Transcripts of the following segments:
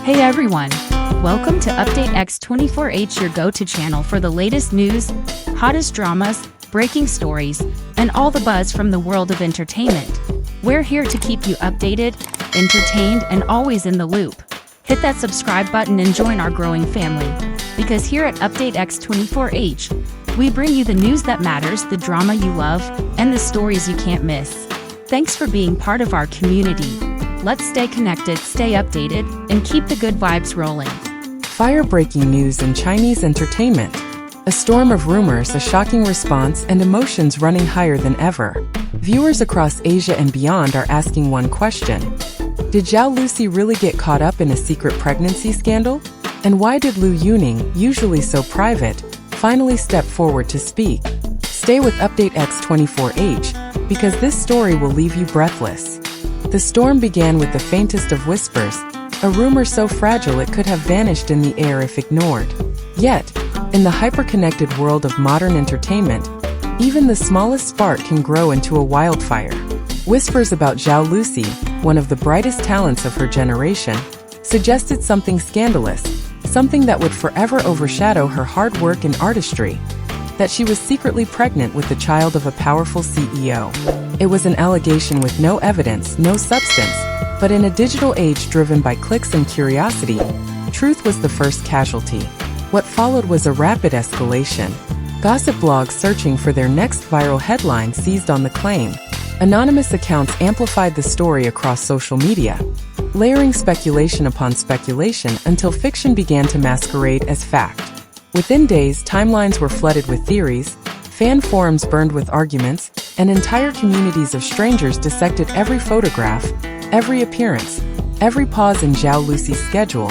Hey everyone! Welcome to Update X24H, your go-to channel for the latest news, hottest dramas, breaking stories, and all the buzz from the world of entertainment. We're here to keep you updated, entertained, and always in the loop. Hit that subscribe button and join our growing family. Because here at Update X24H, we bring you the news that matters, the drama you love, and the stories you can't miss. Thanks for being part of our community. Let's stay connected, stay updated, and keep the good vibes rolling. Fire-breaking news in Chinese entertainment. A storm of rumors, a shocking response, and emotions running higher than ever. Viewers across Asia and beyond are asking one question. Did Xiao Lucy really get caught up in a secret pregnancy scandal? And why did Liu Yunning, usually so private, finally step forward to speak? Stay with Update X24H, because this story will leave you breathless. The storm began with the faintest of whispers, a rumor so fragile it could have vanished in the air if ignored. Yet, in the hyper-connected world of modern entertainment, even the smallest spark can grow into a wildfire. Whispers about Zhao Lucy, one of the brightest talents of her generation, suggested something scandalous, something that would forever overshadow her hard work and artistry. That she was secretly pregnant with the child of a powerful CEO. It was an allegation with no evidence, no substance, but in a digital age driven by clicks and curiosity, truth was the first casualty. What followed was a rapid escalation. Gossip blogs searching for their next viral headline seized on the claim. Anonymous accounts amplified the story across social media, layering speculation upon speculation until fiction began to masquerade as fact. Within days, timelines were flooded with theories, fan forums burned with arguments, and entire communities of strangers dissected every photograph, every appearance, every pause in Zhao Lucy's schedule,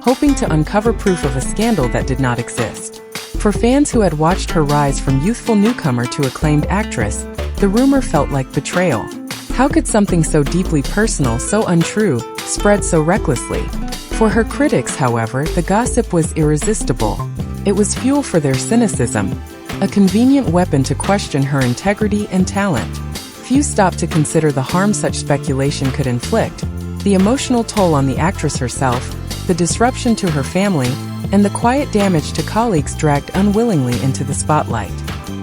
hoping to uncover proof of a scandal that did not exist. For fans who had watched her rise from youthful newcomer to acclaimed actress, the rumor felt like betrayal. How could something so deeply personal, so untrue, spread so recklessly? For her critics, however, the gossip was irresistible. It was fuel for their cynicism, a convenient weapon to question her integrity and talent. Few stopped to consider the harm such speculation could inflict, the emotional toll on the actress herself, the disruption to her family, and the quiet damage to colleagues dragged unwillingly into the spotlight.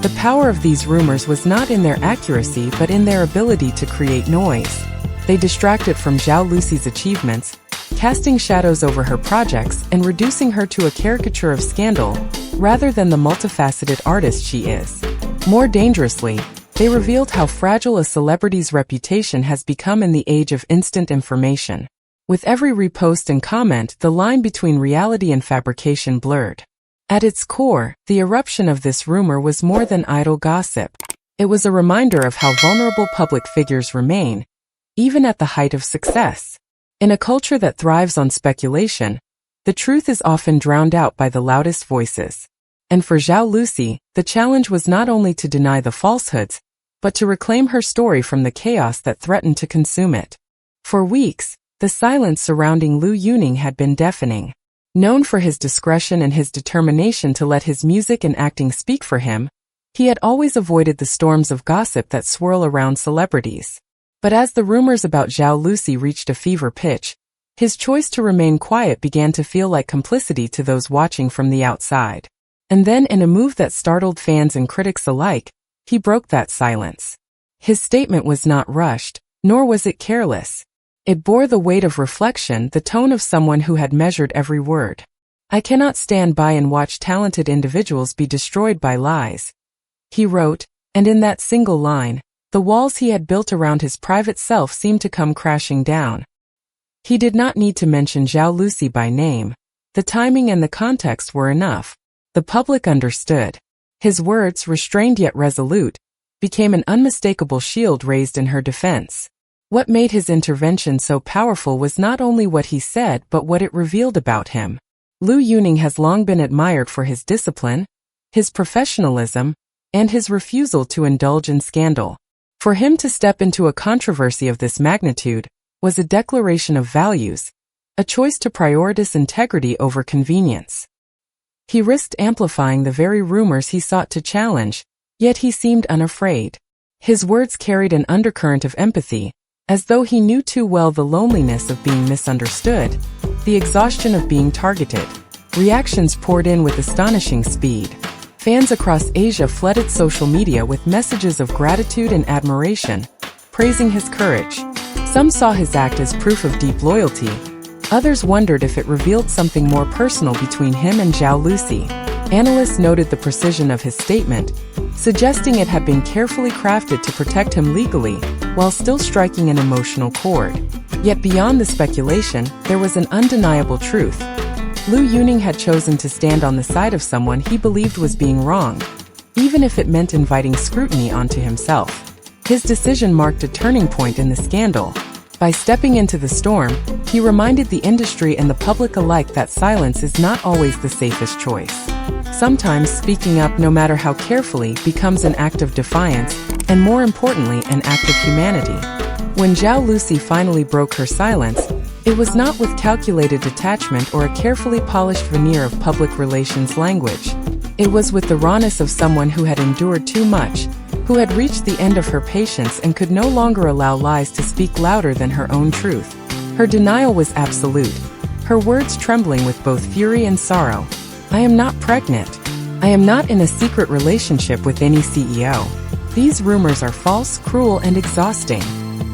The power of these rumors was not in their accuracy but in their ability to create noise. They distracted from Zhao Lucy's achievements, casting shadows over her projects and reducing her to a caricature of scandal, rather than the multifaceted artist she is. More dangerously, they revealed how fragile a celebrity's reputation has become in the age of instant information. With every repost and comment, the line between reality and fabrication blurred. At its core, the eruption of this rumor was more than idle gossip. It was a reminder of how vulnerable public figures remain, even at the height of success. In a culture that thrives on speculation, the truth is often drowned out by the loudest voices. And for Zhao Lucy, the challenge was not only to deny the falsehoods, but to reclaim her story from the chaos that threatened to consume it. For weeks, the silence surrounding Liu Yunning had been deafening. Known for his discretion and his determination to let his music and acting speak for him, he had always avoided the storms of gossip that swirl around celebrities. But as the rumors about Zhao Lucy reached a fever pitch, his choice to remain quiet began to feel like complicity to those watching from the outside. And then, in a move that startled fans and critics alike, he broke that silence. His statement was not rushed, nor was it careless. It bore the weight of reflection, the tone of someone who had measured every word. "I cannot stand by and watch talented individuals be destroyed by lies," he wrote, and in that single line, the walls he had built around his private self seemed to come crashing down. He did not need to mention Zhao Lucy by name. The timing and the context were enough. The public understood. His words, restrained yet resolute, became an unmistakable shield raised in her defense. What made his intervention so powerful was not only what he said but what it revealed about him. Liu Yunning has long been admired for his discipline, his professionalism, and his refusal to indulge in scandal. For him to step into a controversy of this magnitude was a declaration of values, a choice to prioritize integrity over convenience. He risked amplifying the very rumors he sought to challenge, yet he seemed unafraid. His words carried an undercurrent of empathy, as though he knew too well the loneliness of being misunderstood. the exhaustion of being targeted. Reactions poured in with astonishing speed. Fans across Asia flooded social media with messages of gratitude and admiration, praising his courage. Some saw his act as proof of deep loyalty. Others wondered if it revealed something more personal between him and Zhao Lucy. Analysts noted the precision of his statement, suggesting it had been carefully crafted to protect him legally, while still striking an emotional chord. Yet beyond the speculation, there was an undeniable truth. Liu Yunning had chosen to stand on the side of someone he believed was being wronged, even if it meant inviting scrutiny onto himself. His decision marked a turning point in the scandal. By stepping into the storm, he reminded the industry and the public alike that silence is not always the safest choice. Sometimes speaking up, no matter how carefully, becomes an act of defiance, and more importantly, an act of humanity. When Xiao Lucy finally broke her silence, it was not with calculated detachment or a carefully polished veneer of public relations language. It was with the rawness of someone who had endured too much, who had reached the end of her patience and could no longer allow lies to speak louder than her own truth. Her denial was absolute, her words trembling with both fury and sorrow. "I am not pregnant. I am not in a secret relationship with any CEO. These rumors are false, cruel, and exhausting."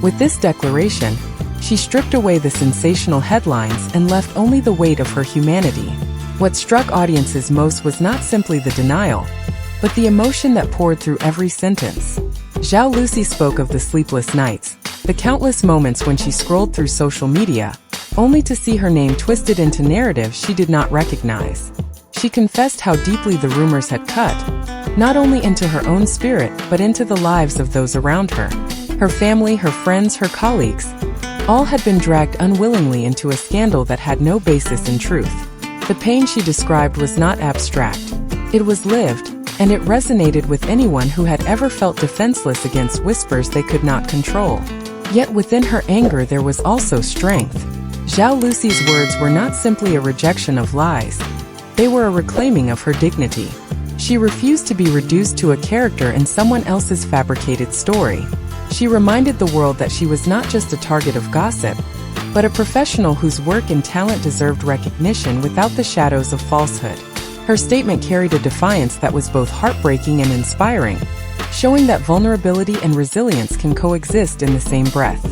With this declaration, she stripped away the sensational headlines and left only the weight of her humanity. What struck audiences most was not simply the denial, but the emotion that poured through every sentence. Zhao Lucy spoke of the sleepless nights, the countless moments when she scrolled through social media, only to see her name twisted into narratives she did not recognize. She confessed how deeply the rumors had cut, not only into her own spirit but into the lives of those around her. Her family, her friends, her colleagues, all had been dragged unwillingly into a scandal that had no basis in truth. The pain she described was not abstract. It was lived, and it resonated with anyone who had ever felt defenseless against whispers they could not control. Yet within her anger there was also strength. Zhao Lucy's words were not simply a rejection of lies. They were a reclaiming of her dignity. She refused to be reduced to a character in someone else's fabricated story. She reminded the world that she was not just a target of gossip, but a professional whose work and talent deserved recognition without the shadows of falsehood. Her statement carried a defiance that was both heartbreaking and inspiring, showing that vulnerability and resilience can coexist in the same breath.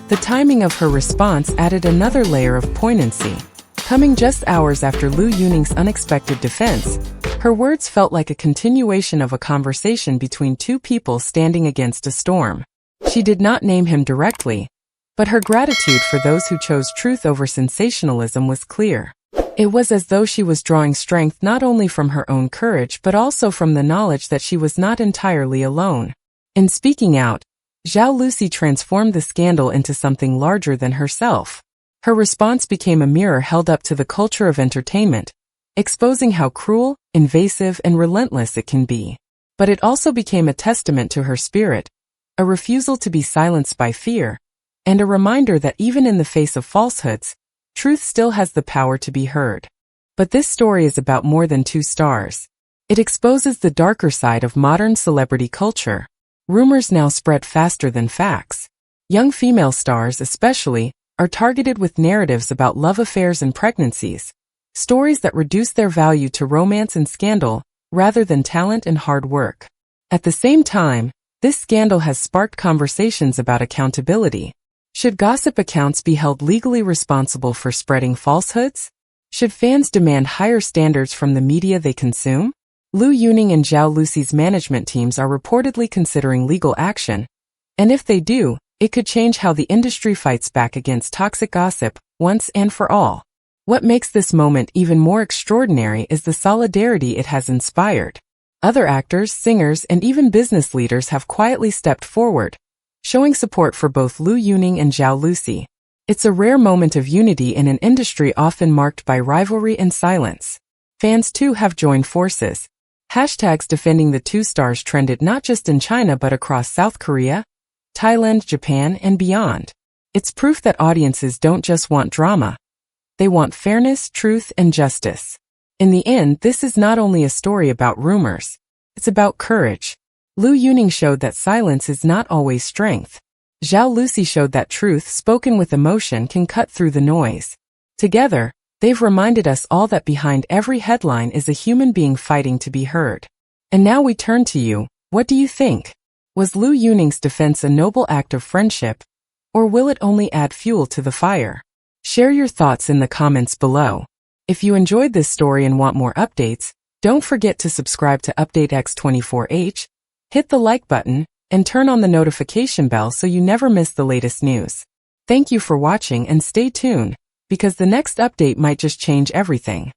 The timing of her response added another layer of poignancy. Coming just hours after Liu Yunning's unexpected defense, her words felt like a continuation of a conversation between two people standing against a storm. She did not name him directly, but her gratitude for those who chose truth over sensationalism was clear. It was as though she was drawing strength not only from her own courage but also from the knowledge that she was not entirely alone. In speaking out, Zhao Lucy transformed the scandal into something larger than herself. Her response became a mirror held up to the culture of entertainment, exposing how cruel, invasive, and relentless it can be. But it also became a testament to her spirit, a refusal to be silenced by fear, and a reminder that even in the face of falsehoods, truth still has the power to be heard. But this story is about more than two stars. It exposes the darker side of modern celebrity culture. Rumors now spread faster than facts. Young female stars, especially, are targeted with narratives about love affairs and pregnancies, stories that reduce their value to romance and scandal, rather than talent and hard work. At the same time, this scandal has sparked conversations about accountability. Should gossip accounts be held legally responsible for spreading falsehoods? Should fans demand higher standards from the media they consume? Liu Yunning and Zhao Lucy's management teams are reportedly considering legal action, and if they do, it could change how the industry fights back against toxic gossip, once and for all. What makes this moment even more extraordinary is the solidarity it has inspired. Other actors, singers, and even business leaders have quietly stepped forward, showing support for both Liu Yunning and Zhao Lucy. It's a rare moment of unity in an industry often marked by rivalry and silence. Fans too have joined forces. Hashtags defending the two stars trended not just in China but across South Korea, Thailand, Japan, and beyond. It's proof that audiences don't just want drama. They want fairness, truth, and justice. In the end, this is not only a story about rumors. It's about courage. Liu Yunning showed that silence is not always strength. Zhao Lucy showed that truth spoken with emotion can cut through the noise. Together, they've reminded us all that behind every headline is a human being fighting to be heard. And now we turn to you. What do you think? Was Liu Yunning's defense a noble act of friendship, or will it only add fuel to the fire? Share your thoughts in the comments below. If you enjoyed this story and want more updates, don't forget to subscribe to Update X24H, hit the like button, and turn on the notification bell so you never miss the latest news. Thank you for watching and stay tuned, because the next update might just change everything.